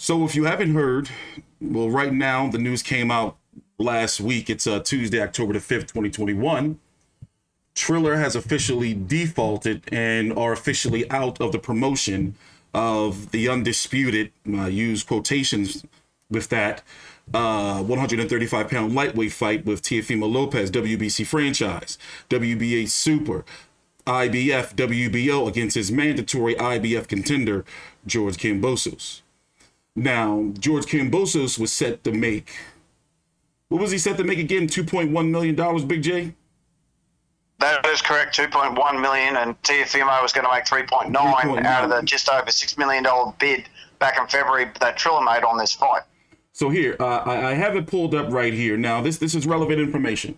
So if you haven't heard, well, right now the news came out last week. It's Tuesday, October the 5th, 2021. Triller has officially defaulted and are officially out of the promotion of the undisputed, use quotations with that, 135-pound lightweight fight with Teofimo Lopez, WBC franchise, WBA Super, IBF, WBO against his mandatory IBF contender, George Kambosos. Now, George Kambosos was set to make, what was he set to make again? $2.1 million, Big J? That is correct, $2.1 million, and Teofimo was going to make 3.9 out of the just over $6 million bid back in February that Triller made on this fight. So here, I have it pulled up right here. Now, this is relevant information.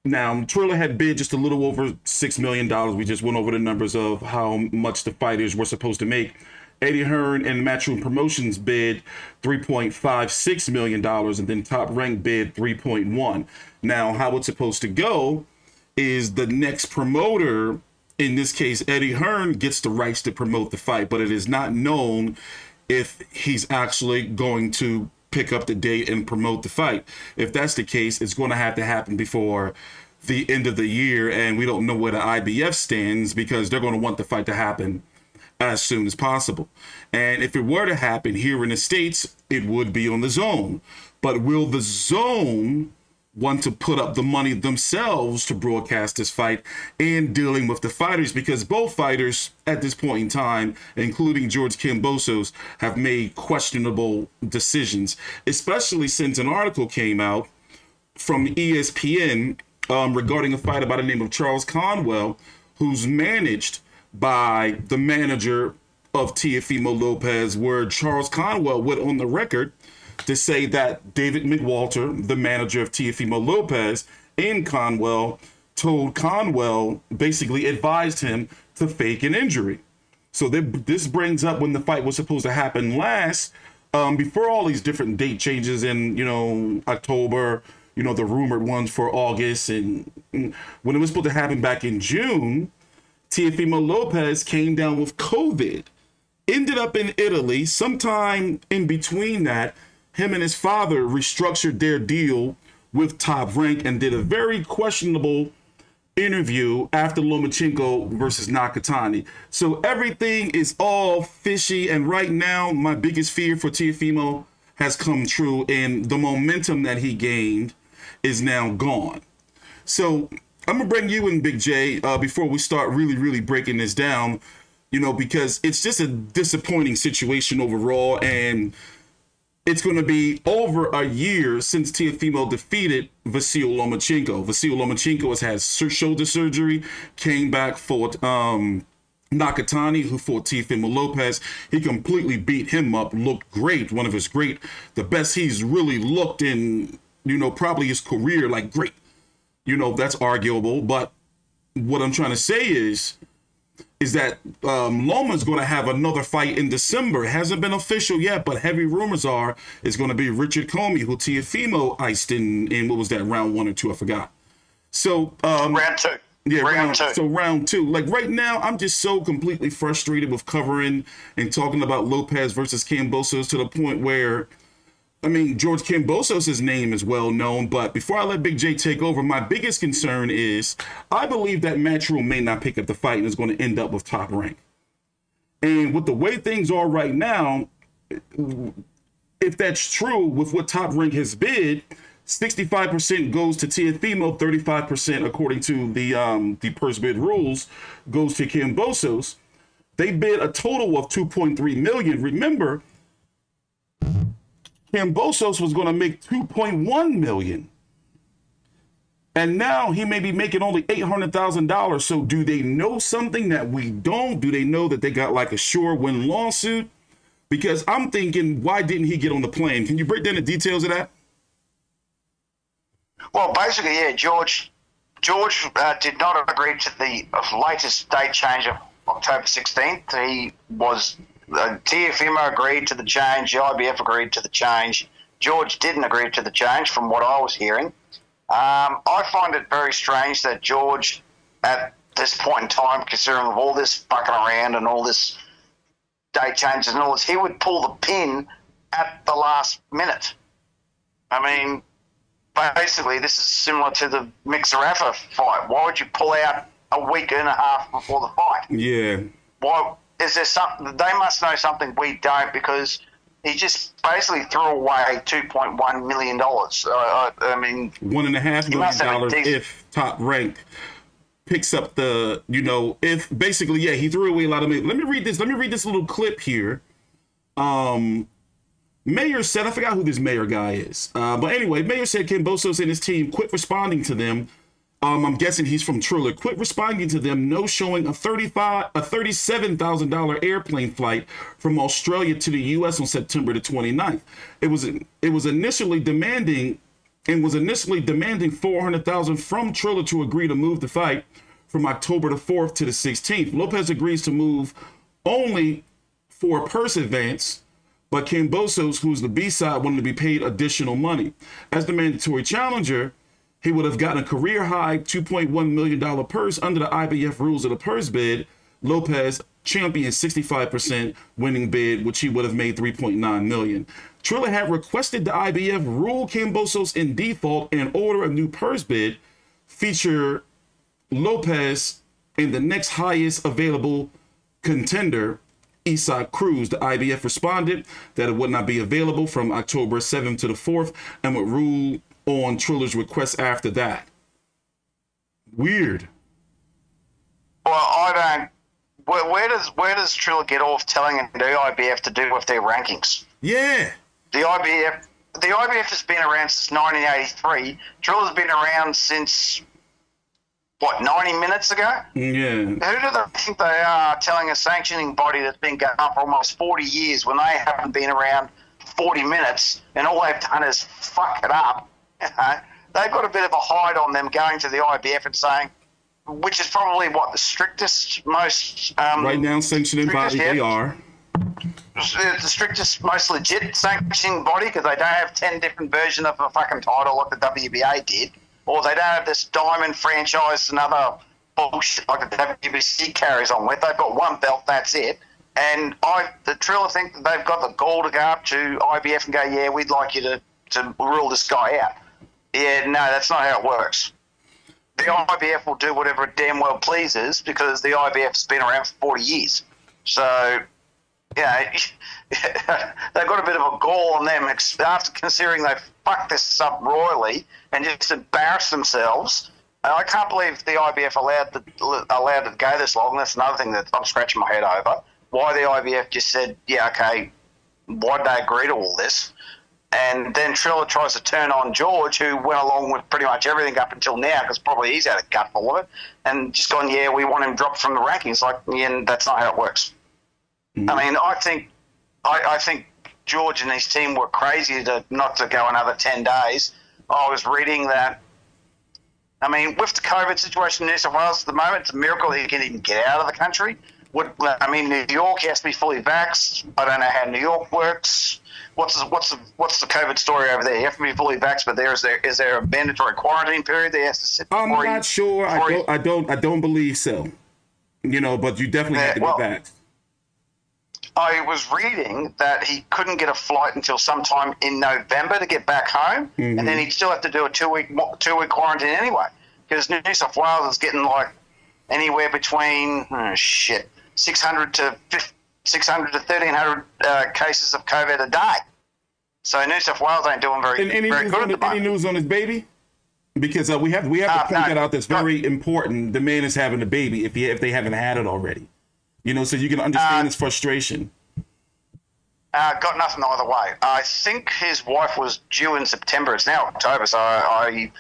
Now, Triller had bid just a little over $6 million. We just went over the numbers of how much the fighters were supposed to make. Eddie Hearn and Matchroom Promotions bid $3.56 million, and then Top Rank bid $3.1. Now, how it's supposed to go is the next promoter, in this case, Eddie Hearn, gets the rights to promote the fight, but it is not known if he's actually going to pick up the date and promote the fight. If that's the case, it's going to have to happen before the end of the year, and we don't know where the IBF stands because they're going to want the fight to happen as soon as possible. And if it were to happen here in the States, it would be on the Zone. But will the Zone want to put up the money themselves to broadcast this fight and dealing with the fighters? Because both fighters at this point in time, including George Kambosos, have made questionable decisions, especially since an article came out from ESPN regarding a fighter by the name of Charles Conwell, who's managed by the manager of Teofimo Lopez, where Charles Conwell went on the record to say that David McWalter, the manager of Teofimo Lopez, and Conwell told Conwell, basically advised him to fake an injury. So this brings up when the fight was supposed to happen last, before all these different date changes in, October, the rumored ones for August, and when it was supposed to happen back in June, Teofimo Lopez came down with COVID, ended up in Italy. Sometime in between that, him and his father restructured their deal with Top Rank and did a very questionable interview after Lomachenko versus Nakatani. So everything is all fishy, and right now my biggest fear for Teofimo has come true, and the momentum that he gained is now gone. So I'm going to bring you in, Big J, before we start really breaking this down, because it's just a disappointing situation overall, and it's going to be over a year since Teofimo defeated Vasyl Lomachenko. Vasyl Lomachenko has had shoulder surgery, came back, fought Nakatani, who fought Teofimo Lopez. He completely beat him up, looked great, one of his the best he's really looked in, probably his career, like great. That's arguable, but what I'm trying to say is that Loma's going to have another fight in December. It hasn't been official yet, but heavy rumors are it's going to be Richard Comey, who Teofimo iced in what was that, round 1 or 2? I forgot. So round 2. Yeah, round 2. So round 2. Like right now, I'm just so completely frustrated with covering and talking about Lopez versus Kambosos to the point where, George Kambosos' name is well known, but before I let Big J take over, my biggest concern is I believe that Matchroom may not pick up the fight and is going to end up with Top Rank. And with the way things are right now, if that's true with what Top Rank has bid, 65% goes to Teofimo, 35%, according to the purse bid rules, goes to Kambosos. They bid a total of $2.3 million. Remember, Kambosos was going to make $2.1 million. And now he may be making only $800,000. So do they know something that we don't? Do they know that they got like a sure win lawsuit? Because I'm thinking, why didn't he get on the plane? Can you break down the details of that? Well, basically, yeah, George did not agree to the latest date change of October 16th. He was... Teofimo agreed to the change. The IBF agreed to the change. George didn't agree to the change, from what I was hearing. I find it very strange that George, at this point in time, considering all this fucking around and all this date changes and all this, he would pull the pin at the last minute. I mean, basically, this is similar to the Mixer-Rafa fight. Why would you pull out a week and a half before the fight? Yeah. Why is there something? They must know something we don't, because he just basically threw away $2.1 million. I mean, $1.5 million if Top Rank picks up the, if basically, yeah, he threw away a lot of money. Let me read this little clip here. Mayor said, I forgot who this Mayor guy is. But anyway, Mayor said Kambosos and his team quit responding to them. I'm guessing he's from Triller. Quit responding to them. No showing a $37,000 airplane flight from Australia to the U.S. on September the 29th. It was initially demanding $400,000 from Triller to agree to move the fight from October the 4th to the 16th. Lopez agrees to move only for a purse advance, but Kambosos, who's the B-side, wanted to be paid additional money. As the mandatory challenger, he would have gotten a career-high $2.1 million purse under the IBF rules of the purse bid. Lopez championed 65% winning bid, which he would have made $3.9 million. Triller had requested the IBF rule Kambosos in default and order a new purse bid, feature Lopez in the next highest available contender, Eastside Cruz. The IBF responded that it would not be available from October 7th to the 4th and would rule on Triller's request after that. Weird. Well, I don't. Where does Triller get off telling the IBF to do with their rankings? Yeah. The IBF has been around since 1983. Triller's been around since, 90 minutes ago? Yeah. Who do they think they are, telling a sanctioning body that's been going on for almost 40 years when they haven't been around 40 minutes and all they've done is fuck it up? They've got a bit of a hide on them going to the IBF and saying, which is probably the strictest, most right now sanctioning body they are. The strictest, most legit sanctioning body, because they don't have 10 different versions of a fucking title like the WBA did, or they don't have this diamond franchise and other bullshit like the WBC carries on with. They've got one belt, that's it. And the Triller think that they've got the gall to go up to IBF and go, yeah, we'd like you to rule this guy out. Yeah, no, that's not how it works. The IBF will do whatever it damn well pleases because the IBF's been around for 40 years. So, they've got a bit of a gall on them after considering they fucked this up royally and just embarrassed themselves. And I can't believe the IBF allowed it to go this long. That's another thing that I'm scratching my head over. Why the IBF just said, yeah, okay, why did they agree to all this? And then Triller tries to turn on George, who went along with pretty much everything up until now, because probably he's had a gutful of it, and just gone, yeah, we want him dropped from the rankings. Like, yeah, that's not how it works. Mm-hmm. I mean, I think George and his team were crazy not to go another 10 days. I was reading that, I mean, with the COVID situation in New South Wales at the moment, it's a miracle he can even get out of the country. New York has to be fully vaxxed. I don't know how New York works. What's the COVID story over there? You have to be fully vaxxed, but is there a mandatory quarantine period they have to sit? I'm not sure. I don't believe so. But you definitely have to be vaxxed. I was reading that he couldn't get a flight until sometime in November to get back home, and then he'd still have to do a two-week quarantine anyway, because New South Wales is getting like anywhere between 600 to 1,300 cases of COVID a day. So New South Wales ain't doing very good at the moment. Any news on his baby? Because we have to point that out. That's very important. The man is having a baby if they haven't had it already. So you can understand his frustration. Got nothing either way. I think his wife was due in September. It's now October, so I'm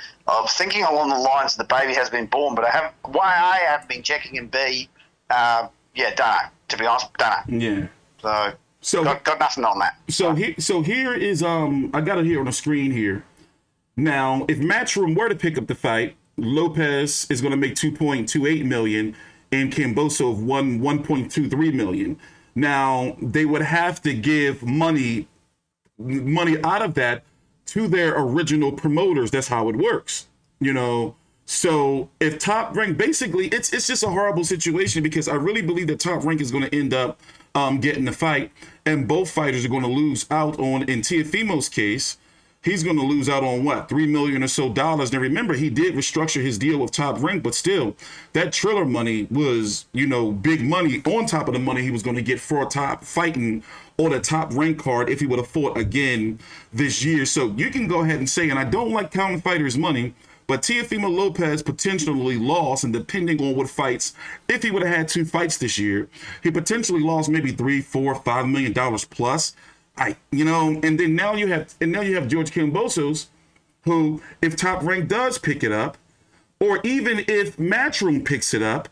thinking along the lines the baby has been born, but I haven't been checking, and B, don't know. To be honest, don't know. Yeah. So got nothing on that. So here is I got it here on the screen here. Now, if Matchroom were to pick up the fight, Lopez is going to make $2.28 million, and Kambosos of $1.23 million. Now, they would have to give money out of that to their original promoters. That's how it works, So if Top Rank, basically, it's just a horrible situation, because I really believe that Top Rank is going to end up getting the fight, and both fighters are going to lose out on. In Teofimo's case, he's going to lose out on what, $3 million or so dollars. Now remember, he did restructure his deal with Top Rank, but still, that Triller money was, you know, big money on top of the money he was going to get for Top fighting on a Top Rank card if he would have fought again this year. So you can go ahead and say, and I don't like counting fighters' money, but Teofimo Lopez potentially lost, and depending on what fights, if he would have had 2 fights this year, he potentially lost maybe $3, $4, $5 million plus. You know, and then now you have George Kambosos, who, if Top Rank does pick it up, or even if Matchroom picks it up,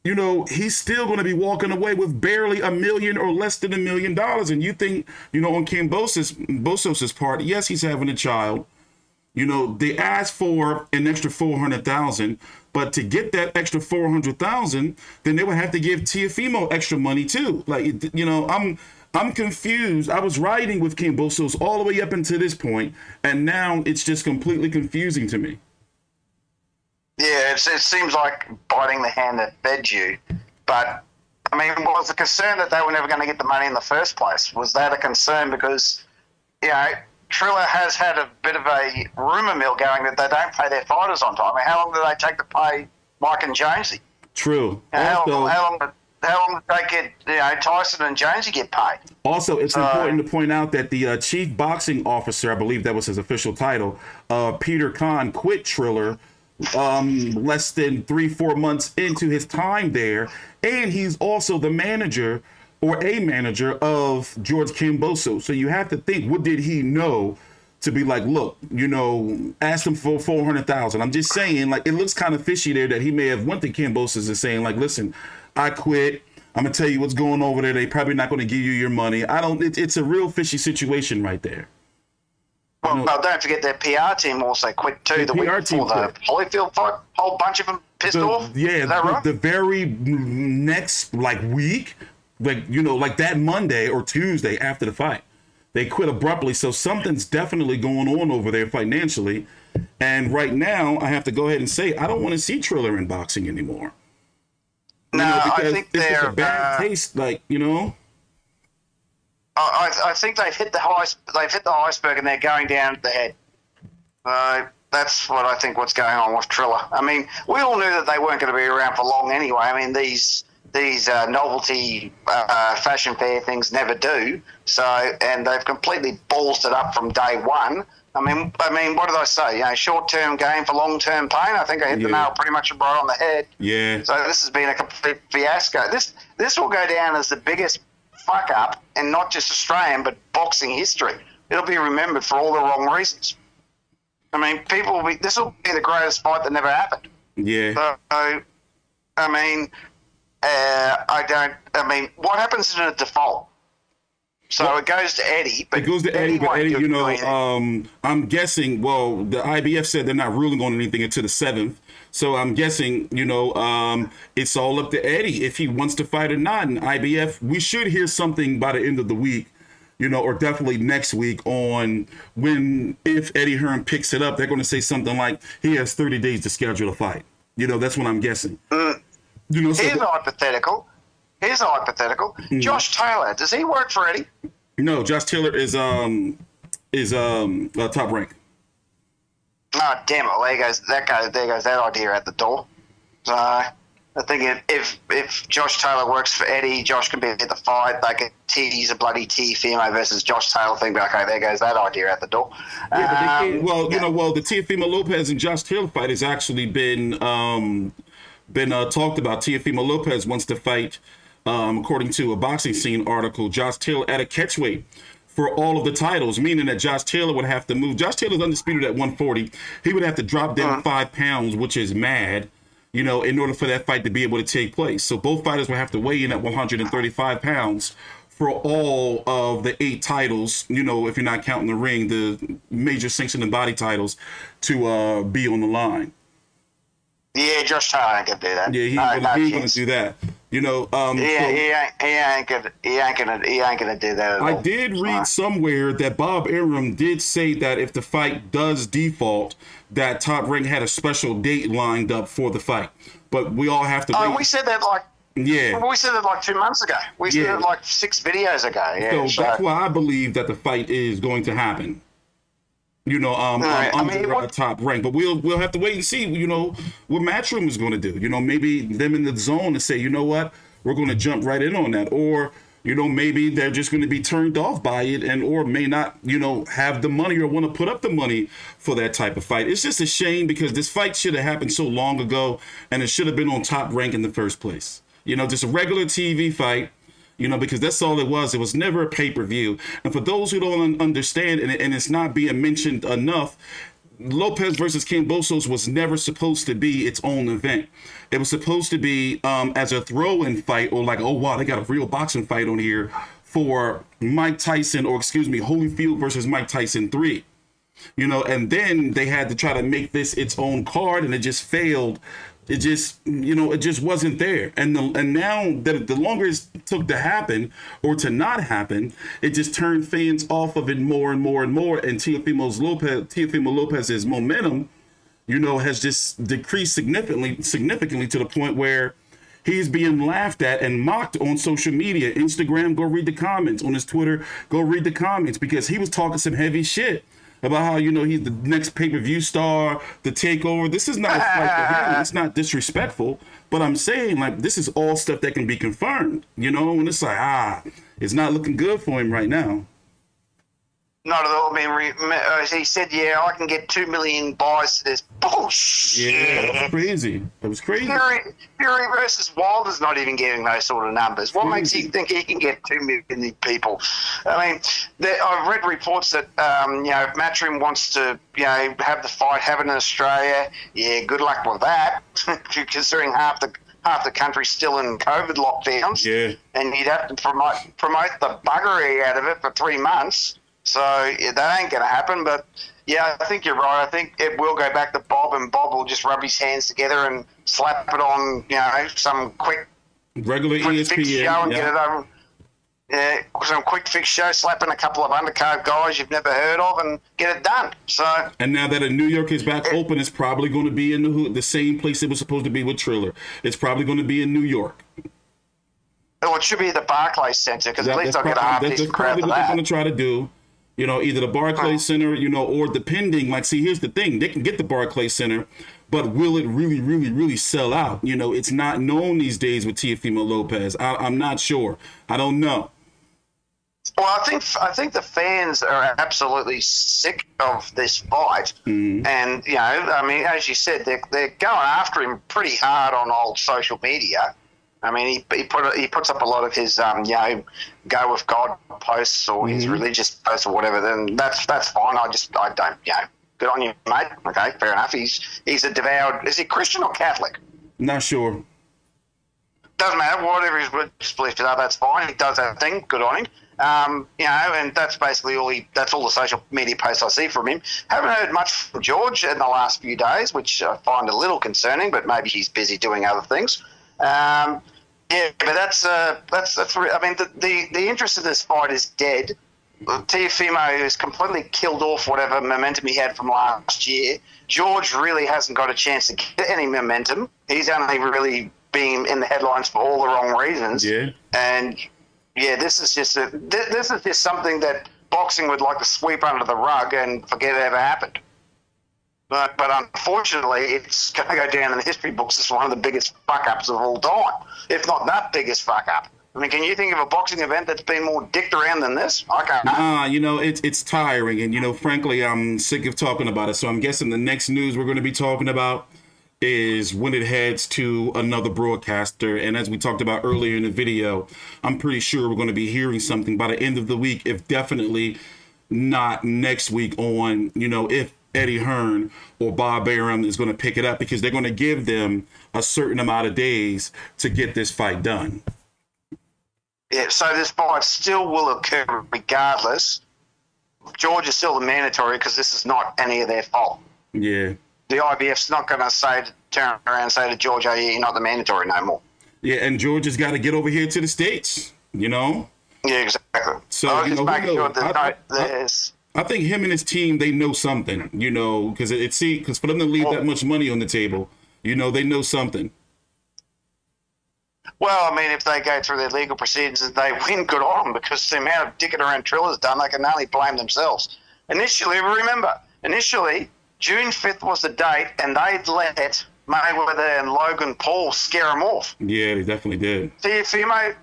you know, he's still going to be walking away with barely $1 million or less than $1 million. And you think, you know, on Kambosos's part, yes, he's having a child. You know, they asked for an extra $400,000, but to get that extra $400,000, then they would have to give Teofimo extra money too. Like, you know, I'm confused. I was riding with Kambosos all the way up until this point, and now it's just completely confusing to me. Yeah, it seems like biting the hand that fed you. But, I mean, was the concern that they were never going to get the money in the first place? Was that a concern? Because, you know, Triller has had a bit of a rumour mill going that they don't pay their fighters on time. I mean, how long do they take to pay Mike and Jonesy? True. How long did they get, you know, Tyson and Jonesy get paid? Also, it's important to point out that the chief boxing officer, I believe that was his official title, Peter Khan, quit Triller less than 3-4 months into his time there, and he's also the manager or a manager of George Kambosos. So you have to think, what did he know to be like, look, you know, ask him for $400,000. I'm just saying, like, it looks kind of fishy there that he may have went to Kambosos and saying, like, listen, I quit. I'm gonna tell you what's going over there. They probably not going to give you your money. It's a real fishy situation right there. Well, don't forget their PR team also quit too. The week before the Holyfield fight, a whole bunch of them pissed off. Yeah, is that right? The very next week, like, you know, like that Monday or Tuesday after the fight, they quit abruptly. So something's definitely going on over there financially. And right now, I have to go ahead and say, I don't want to see Triller in boxing anymore. No, I think they're a bad taste, like, you know. I think they've hit the iceberg and they're going down the head. That's what I think. What's going on with Triller? I mean, we all knew that they weren't going to be around for long anyway. I mean, these novelty fashion fair things never do. So, and they've completely ballsed it up from day one. I mean, what did I say? You know, short-term gain for long-term pain. I think I hit the nail pretty much right on the head. Yeah. So this has been a complete fiasco. This will go down as the biggest fuck up, and not just Australian, but boxing history. It'll be remembered for all the wrong reasons. I mean, this will be the greatest fight that never happened. Yeah. So, I mean, what happens in a default? So it goes to Eddie, but it goes to Eddie, you know, I'm guessing, well, the IBF said they're not ruling on anything until the 7th. So I'm guessing, you know, it's all up to Eddie if he wants to fight or not. And IBF, we should hear something by the end of the week, you know, or definitely next week on if Eddie Hearn picks it up, they're going to say something like he has 30 days to schedule a fight. You know, that's what I'm guessing. You know, here's a hypothetical. Mm-hmm. Josh Taylor, does he work for Eddie? No, Josh Taylor is Top Rank. Oh, damn it! There goes that idea out the door. So I think if Josh Taylor works for Eddie, Josh can be at the fight. They could tease a bloody Teofimo versus Josh Taylor thing. But okay, there goes that idea out the door. Yeah, you know, the Teofimo Lopez and Josh Taylor fight has actually been talked about. Teofimo Lopez wants to fight, according to a Boxing Scene article, Josh Taylor at a catchweight for all of the titles, meaning that Josh Taylor would have to move. Josh Taylor's undisputed at 140. He would have to drop down 5 pounds, which is mad, you know, in order for that fight to be able to take place. So both fighters would have to weigh in at 135 pounds for all of the 8 titles, you know, if you're not counting the ring, the major sanctioned and body titles, to be on the line. Yeah, Josh Taylor ain't gonna do that. Yeah, he ain't gonna do that. You know, he ain't gonna do that at all. I did read somewhere that Bob Arum did say that if the fight does default, that Top Rank had a special date lined up for the fight. But we all have to wait. We said that Yeah. Well, we said it like 2 months ago. We said it like 6 videos ago. Yeah, so that's why I believe that the fight is going to happen. You know, under a top rank, but we'll have to wait and see. You know, what Matchroom is going to do. You know, maybe them in the zone and say, you know what, we're going to jump right in on that, or you know, maybe they're just going to be turned off by it, and or may not, you know, have the money or want to put up the money for that type of fight. It's just a shame because this fight should have happened so long ago, and it should have been on Top Rank in the first place. You know, just a regular TV fight. You know, because that's all it was. It was never a pay-per-view. And for those who don't understand, and it's not being mentioned enough, Lopez versus Kambosos was never supposed to be its own event. It was supposed to be as a throw-in fight, or like, oh, wow, they got a real boxing fight on here for Mike Tyson, or excuse me, Holyfield versus Mike Tyson 3. You know, and then they had to try to make this its own card, and it just failed. It just, you know, it just wasn't there. And now that the longer it took to happen or to not happen, it just turned fans off of it more and more and more. And Teofimo Lopez's momentum, you know, has just decreased significantly to the point where he's being laughed at and mocked on social media. Instagram, go read the comments. On his Twitter, go read the comments, because he was talking some heavy shit about how, you know, he's the next pay-per-view star, the takeover. This is not a fight for him. It's not disrespectful, but I'm saying, like, this is all stuff that can be confirmed, you know, and it's like, it's not looking good for him right now. Not at all. I mean, he said, yeah, I can get 2 million buys to this. Bullshit. Yeah, that was crazy. That was crazy. Fury versus Wilder's not even getting those sort of numbers. What makes you think he can get 2 million people? I mean, I've read reports that, you know, if Matchroom wants to, you know, have the fight, have it in Australia, yeah, good luck with that, considering half the country's still in COVID lockdowns. Yeah. And you'd have to promote the buggery out of it for 3 months. So yeah, that ain't going to happen. But, yeah, I think you're right. I think it will go back to Bob, and Bob will just rub his hands together and slap it on, you know, some quick ESPN fix show and get it over. Yeah, some quick fix show, slapping a couple of undercard guys you've never heard of, and get it done. So. And now that New York is back open, it's probably going to be in the same place it was supposed to be with Triller. It's probably going to be in New York. Well, it should be the Barclays Center, because at least I'll get a half-decent crowd for that. That's what they're going to try to do. You know, either the Barclays Center, you know, or depending, like, see, here's the thing. They can get the Barclays Center, but will it really, really, really sell out? You know, it's not known these days with Teofimo Lopez. I'm not sure. I don't know. Well, I think the fans are absolutely sick of this fight. Mm-hmm. And, you know, I mean, as you said, they're going after him pretty hard on old social media. I mean, he puts up a lot of his, you know, go with God posts, or his religious posts or whatever. Then that's fine. I don't, you know, good on you, mate. Okay, fair enough. He's a devout. Is he Christian or Catholic? Not sure. Doesn't matter. Whatever his religious beliefs are, that's fine. He does that thing. Good on him. You know, and that's basically that's all the social media posts I see from him. Haven't heard much from George in the last few days, which I find a little concerning. But maybe he's busy doing other things. Yeah, but that's. I mean, the interest in this fight is dead. Teofimo has completely killed off whatever momentum he had from last year. George really hasn't got a chance to get any momentum. He's only really been in the headlines for all the wrong reasons. Yeah. And yeah, this is just something that boxing would like to sweep under the rug and forget it ever happened. But unfortunately, it's going to go down in the history books as one of the biggest fuck-ups of all time, if not that biggest fuck-up. I mean, can you think of a boxing event that's been more dicked around than this? I can't. You know, it's tiring, and, you know, frankly, I'm sick of talking about it. So I'm guessing the next news we're going to be talking about is when it heads to another broadcaster. And as we talked about earlier in the video, I'm pretty sure we're going to be hearing something by the end of the week, if definitely not next week, on, you know, if Eddie Hearn or Bob Arum is going to pick it up, because they're going to give them a certain amount of days to get this fight done. Yeah, so this fight still will occur regardless. George is still the mandatory, because this is not any of their fault. Yeah. The IBF's not going to turn around and say to George, oh, yeah, you're not the mandatory no more. Yeah, and George has got to get over here to the States, you know? Yeah, exactly. So, you know, I think him and his team, they know something, you know, because for them to leave that much money on the table, you know, they know something. Well, I mean, if they go through their legal proceedings and they win, good on them, because the amount of dicking around Triller's done, they can only blame themselves. Initially, remember, June 5th was the date, and they'd let Mayweather and Logan Paul scare them off. Yeah, they definitely did. Teofimo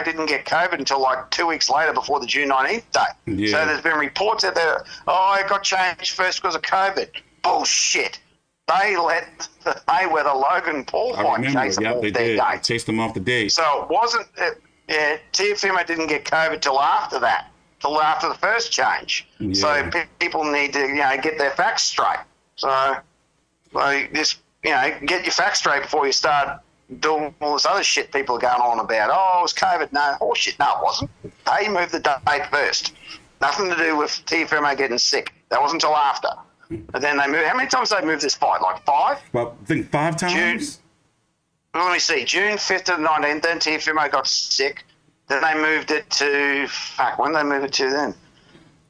didn't get COVID until like 2 weeks later, before the June 19th date. Yeah. So there's been reports out there, it got changed first because of COVID. Bullshit. They let the Mayweather-Logan Paul fight chase them off their date. Chased them off the date. So it wasn't... Teofimo didn't get COVID till after that, till after the first change. Yeah. So people need to, get their facts straight. So just, get your facts straight before you start doing all this other shit people are going on about. Oh, it was COVID. No, horseshit. No, it wasn't. They moved the date first. Nothing to do with Teofimo getting sick. That wasn't until after. And then they moved. How many times did they move this fight? Like 5? Well, I think 5 times. Let me see. June 5th to the 19th. Then Teofimo got sick. Then they moved it to... Fuck, when did they move it to then?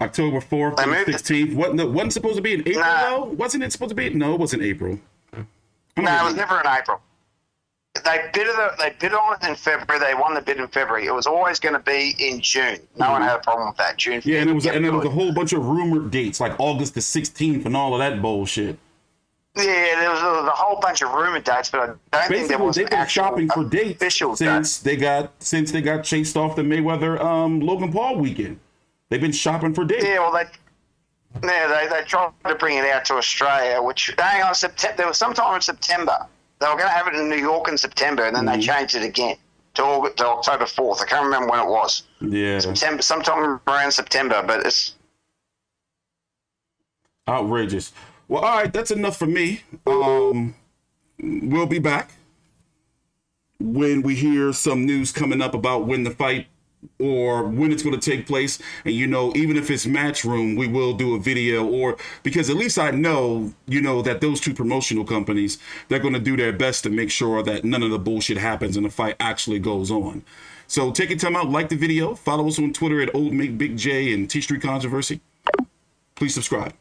October 4th to the 16th. Wasn't supposed to be in April, though? Wasn't it supposed to be? No, it wasn't April. No, it was never in April. They bid on it in February. They won the bid in February. It was always going to be in June. No one had a problem with that. June 5th. Yeah, and there was a whole bunch of rumored dates, like August the 16th and all of that bullshit. Yeah, there was a whole bunch of rumored dates, but I don't think there was they've been shopping for dates since they got chased off the Mayweather Logan Paul weekend. They've been shopping for dates. Yeah, well, they tried to bring it out to Australia, which there was sometime in September. They were going to have it in New York in September, and then they changed it again to October 4th. I can't remember when it was. Yeah. Sometime around September, but it's outrageous. Well, all right, that's enough for me. We'll be back when we hear some news coming up about when the fight or when it's going to take place. And, even if it's Matchroom, we will do a video, because at least I know, that those two promotional companies, they're going to do their best to make sure that none of the bullshit happens and the fight actually goes on. So take your time out, like the video, follow us on Twitter at OldMakeBigJ and TstreeT Controversy. Please subscribe.